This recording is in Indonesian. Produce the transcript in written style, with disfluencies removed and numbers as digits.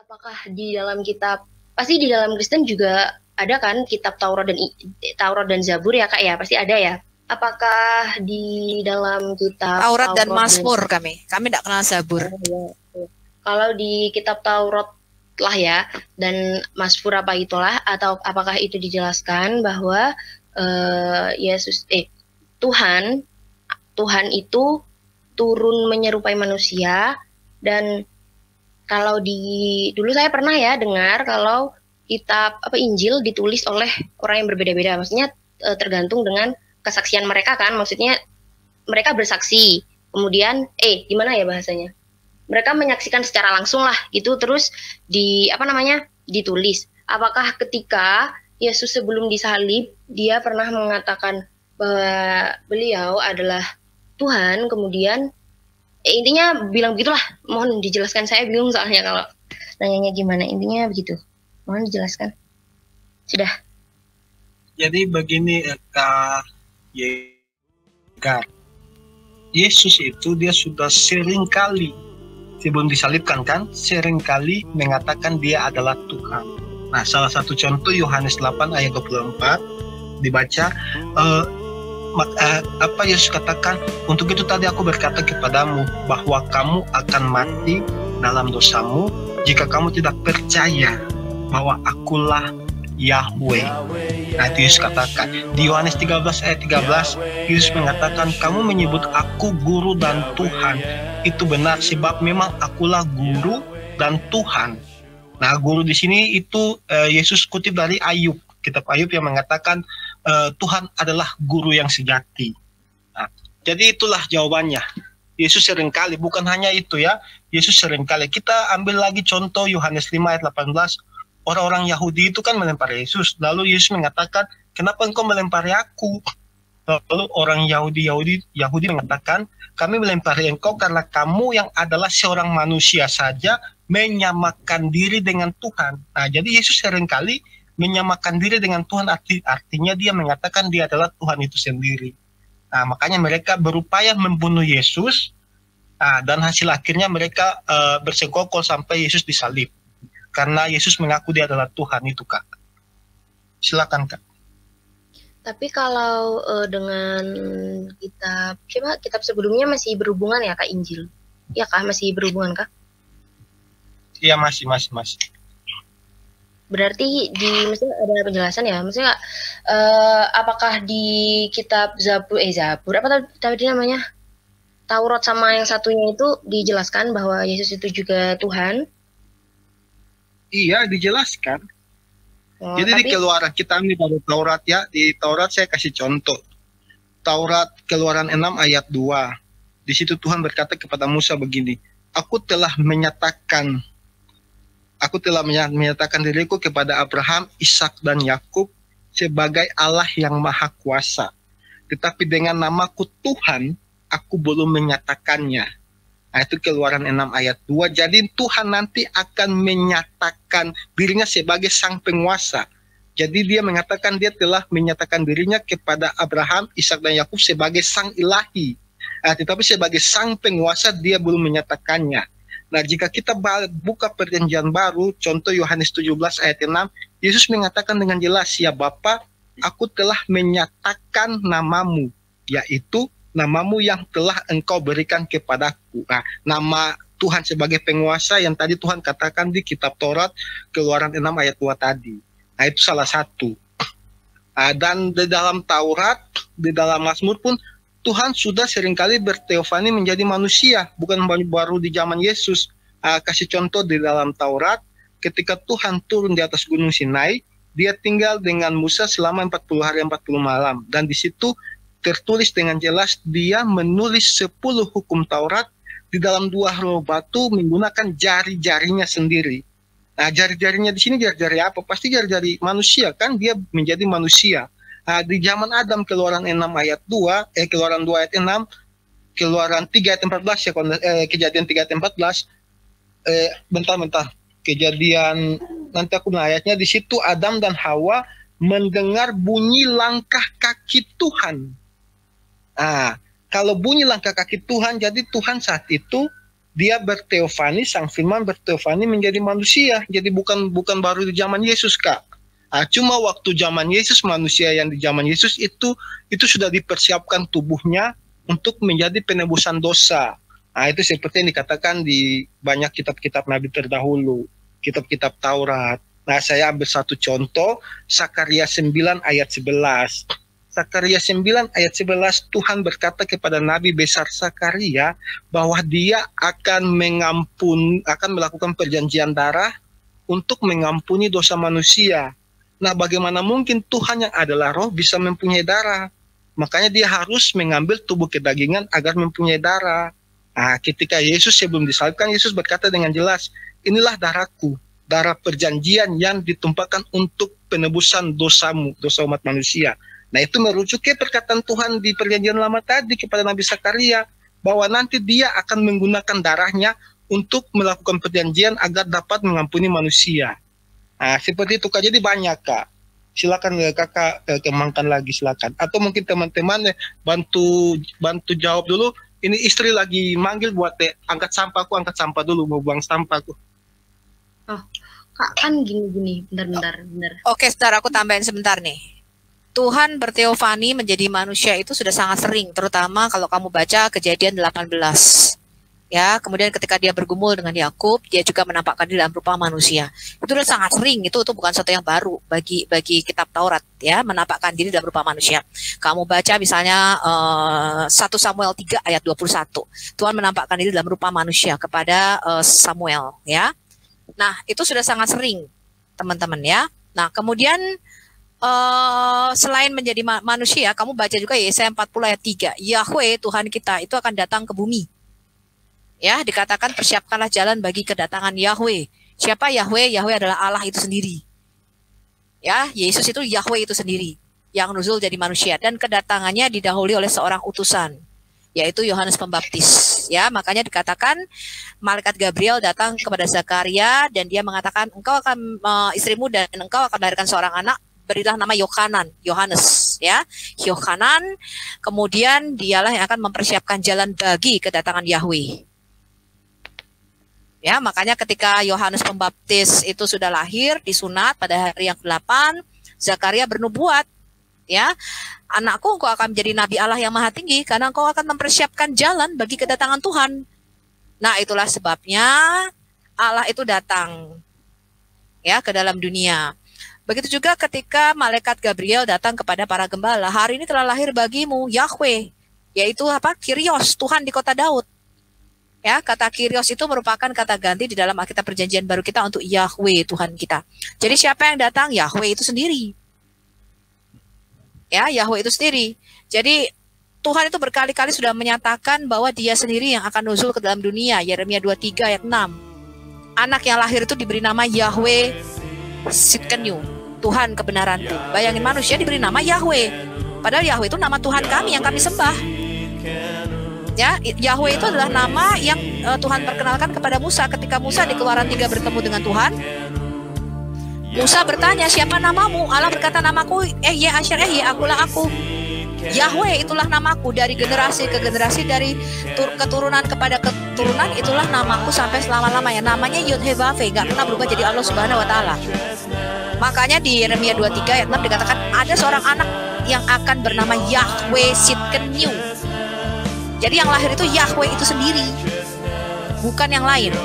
Apakah di dalam kitab, pasti di dalam Kristen juga ada kan kitab Taurat dan Zabur ya Kak ya, pasti ada ya. Apakah di dalam kitab Taurat dan Taurat dan Mazmur kami tidak kenal Zabur. oh, ya. Kalau di kitab Taurat lah ya dan Mazmur apa itulah, atau apakah itu dijelaskan bahwa Tuhan Tuhan itu turun menyerupai manusia. Dan kalau dulu saya pernah ya dengar kalau kitab Injil ditulis oleh orang yang berbeda-beda, maksudnya tergantung dengan kesaksian mereka kan, maksudnya mereka bersaksi, kemudian gimana ya bahasanya, mereka menyaksikan secara langsung lah gitu, terus ditulis. Apakah ketika Yesus sebelum disalib dia pernah mengatakan bahwa beliau adalah Tuhan, kemudian intinya bilang begitulah. Mohon dijelaskan, saya bingung soalnya kalau nanyanya gimana, intinya begitu, mohon dijelaskan. Sudah. Jadi begini Kak Yesus itu dia sudah sering kali sebelum disalibkan kan, sering kali mengatakan dia adalah Tuhan. Nah, salah satu contoh Yohanes 8 ayat 24 dibaca, apa Yesus katakan, untuk itu tadi aku berkata kepadamu bahwa kamu akan mati dalam dosamu jika kamu tidak percaya bahwa akulah Yahweh. Nah, itu Yesus katakan di Yohanes 13 ayat 13, Yesus mengatakan, kamu menyebut aku guru dan Tuhan. Itu benar, sebab memang akulah guru dan Tuhan. Nah, guru di sini itu Yesus kutip dari Ayub, kitab Ayub yang mengatakan Tuhan adalah guru yang sejati. Nah, jadi itulah jawabannya. Yesus seringkali, bukan hanya itu ya, Yesus seringkali. Kita ambil lagi contoh Yohanes 5 ayat 18, orang-orang Yahudi itu kan melempari Yesus. Lalu Yesus mengatakan, kenapa engkau melempari aku? Lalu orang Yahudi mengatakan, kami melempari engkau karena kamu yang adalah seorang manusia saja menyamakan diri dengan Tuhan. Nah, jadi Yesus seringkali menyamakan diri dengan Tuhan, artinya dia mengatakan dia adalah Tuhan itu sendiri. Nah, makanya mereka berupaya membunuh Yesus, dan hasil akhirnya mereka bersekongkol sampai Yesus disalib. Karena Yesus mengaku dia adalah Tuhan itu, Kak. Silakan, Kak. Tapi kalau dengan kitab sebelumnya masih berhubungan ya Kak, Injil? Ya Kak, masih berhubungan Kak? Iya, masih. Berarti maksudnya ada penjelasan ya, maksudnya apakah di kitab Zabur apa tadi namanya, Taurat sama yang satunya itu dijelaskan bahwa Yesus itu juga Tuhan? Iya, dijelaskan. Jadi di Keluaran, kita ambil dari Taurat ya, di Taurat saya kasih contoh. Taurat Keluaran 6 ayat 2. Di situ Tuhan berkata kepada Musa begini, Aku telah menyatakan diriku kepada Abraham, Ishak dan Yakub sebagai Allah yang Maha Kuasa. Tetapi dengan namaku Tuhan, aku belum menyatakannya. Nah, itu Keluaran 6 ayat 2. Jadi Tuhan nanti akan menyatakan dirinya sebagai sang penguasa. Jadi dia mengatakan dia telah menyatakan dirinya kepada Abraham, Ishak dan Yakub sebagai sang ilahi. Tetapi sebagai sang penguasa dia belum menyatakannya. Nah, jika kita buka perjanjian baru, contoh Yohanes 17 ayat 6, Yesus mengatakan dengan jelas, ya Bapa, aku telah menyatakan namamu, yaitu namamu yang telah engkau berikan kepadaku. Nah, nama Tuhan sebagai penguasa yang tadi Tuhan katakan di kitab Taurat Keluaran 6 ayat 2 tadi. Nah, itu salah satu. Dan di dalam Taurat, di dalam Mazmur pun Tuhan sudah seringkali berteofani menjadi manusia, bukan baru di zaman Yesus. Kasih contoh di dalam Taurat, ketika Tuhan turun di atas Gunung Sinai, dia tinggal dengan Musa selama 40 hari 40 malam. Dan di situ tertulis dengan jelas dia menulis 10 hukum Taurat di dalam 2 roh batu menggunakan jari-jarinya sendiri. Nah, jari-jarinya di sini jari-jari apa? Pasti jari-jari manusia kan, dia menjadi manusia. Di zaman Adam Keluaran 6 ayat 2, Keluaran 2 ayat 6, Keluaran 3 ayat 14 ya, Kejadian 3 ayat 14. Bentar. Kejadian, nanti aku bilang ayatnya, di situ Adam dan Hawa mendengar bunyi langkah kaki Tuhan. Kalau bunyi langkah kaki Tuhan, jadi Tuhan saat itu dia berteofani, sang firman berteofani menjadi manusia. Jadi bukan baru di zaman Yesus, Kak. Cuma waktu zaman Yesus, manusia yang di zaman Yesus itu sudah dipersiapkan tubuhnya untuk menjadi penebusan dosa. Itu seperti yang dikatakan di banyak kitab-kitab Nabi terdahulu, kitab-kitab Taurat. Saya ambil satu contoh, Zakaria 9 ayat 11. Zakaria 9 ayat 11, Tuhan berkata kepada Nabi besar Zakaria bahwa dia akan melakukan perjanjian darah untuk mengampuni dosa manusia. Nah, bagaimana mungkin Tuhan yang adalah roh bisa mempunyai darah? Makanya dia harus mengambil tubuh kedagingan agar mempunyai darah. Ketika Yesus sebelum disalibkan, Yesus berkata dengan jelas, inilah darahku, darah perjanjian yang ditumpahkan untuk penebusan dosamu, dosa umat manusia. Nah, itu merujuk ke perkataan Tuhan di perjanjian lama tadi kepada Nabi Zakaria, bahwa nanti dia akan menggunakan darahnya untuk melakukan perjanjian agar dapat mengampuni manusia. Seperti itu, Kak. Jadi banyak, Kak. Silakan Kakak kembangkan lagi, silakan. Atau mungkin teman-teman bantu jawab dulu. Ini istri lagi manggil buat angkat sampah dulu, mau buang sampahku. Oh, Kak, kan gini, bentar. Oke, sebentar, aku tambahin sebentar nih. Tuhan berteofani menjadi manusia itu sudah sangat sering, terutama kalau kamu baca Kejadian 18. Ya, kemudian ketika dia bergumul dengan Yakub, dia juga menampakkan diri dalam rupa manusia. Itu sudah sangat sering, itu bukan sesuatu yang baru bagi kitab Taurat, ya, menampakkan diri dalam rupa manusia. Kamu baca misalnya 1 Samuel 3 ayat 21. Tuhan menampakkan diri dalam rupa manusia kepada Samuel, ya. Nah, itu sudah sangat sering, teman-teman, ya. Nah, kemudian selain menjadi manusia, kamu baca juga Yesaya 40 ayat 3. Yahweh Tuhan kita itu akan datang ke bumi. Ya, dikatakan persiapkanlah jalan bagi kedatangan Yahweh. Siapa Yahweh? Yahweh adalah Allah itu sendiri. Ya, Yesus itu Yahweh itu sendiri yang nuzul jadi manusia, dan kedatangannya didahului oleh seorang utusan, yaitu Yohanes Pembaptis. Ya, makanya dikatakan malaikat Gabriel datang kepada Zakaria dan dia mengatakan, engkau akan istrimu dan engkau akan melahirkan seorang anak, berilah nama Yohanes, ya. Yohanan, kemudian dialah yang akan mempersiapkan jalan bagi kedatangan Yahweh. Ya, makanya ketika Yohanes Pembaptis itu sudah lahir, disunat pada hari yang ke-8, Zakaria bernubuat, ya, anakku, engkau akan menjadi nabi Allah yang maha tinggi karena engkau akan mempersiapkan jalan bagi kedatangan Tuhan. Nah, itulah sebabnya Allah itu datang, ya, ke dalam dunia. Begitu juga ketika malaikat Gabriel datang kepada para gembala, hari ini telah lahir bagimu Yahweh, yaitu apa? Kyrios, Tuhan di kota Daud. Ya, kata Kyrios itu merupakan kata ganti di dalam Alkitab Perjanjian Baru kita untuk Yahweh Tuhan kita. Jadi siapa yang datang? Yahweh itu sendiri. Ya, Yahweh itu sendiri. Jadi Tuhan itu berkali-kali sudah menyatakan bahwa dia sendiri yang akan nuzul ke dalam dunia. Yeremia 23 ayat 6. Anak yang lahir itu diberi nama Yahweh Sidkenu, Tuhan kebenaranku. Bayangin, manusia diberi nama Yahweh. Padahal Yahweh itu nama Tuhan kami yang kami sembah. Ya, Yahweh itu adalah nama yang Tuhan perkenalkan kepada Musa ketika Musa di Keluaran 3 bertemu dengan Tuhan. Musa bertanya, siapa namamu? Allah berkata, namaku akulah aku. Yahweh itulah namaku. Dari generasi ke generasi, dari keturunan kepada keturunan, itulah namaku sampai selama-lamanya. Namanya Yod-Heh-Vav-Veh, gak pernah berubah jadi Allah Subhanahu wa Ta'ala. Makanya di Yeremia 23 ayat 6 dikatakan ada seorang anak yang akan bernama Yahweh Sidkenu. Jadi yang lahir itu Yahweh itu sendiri, bukan yang lain.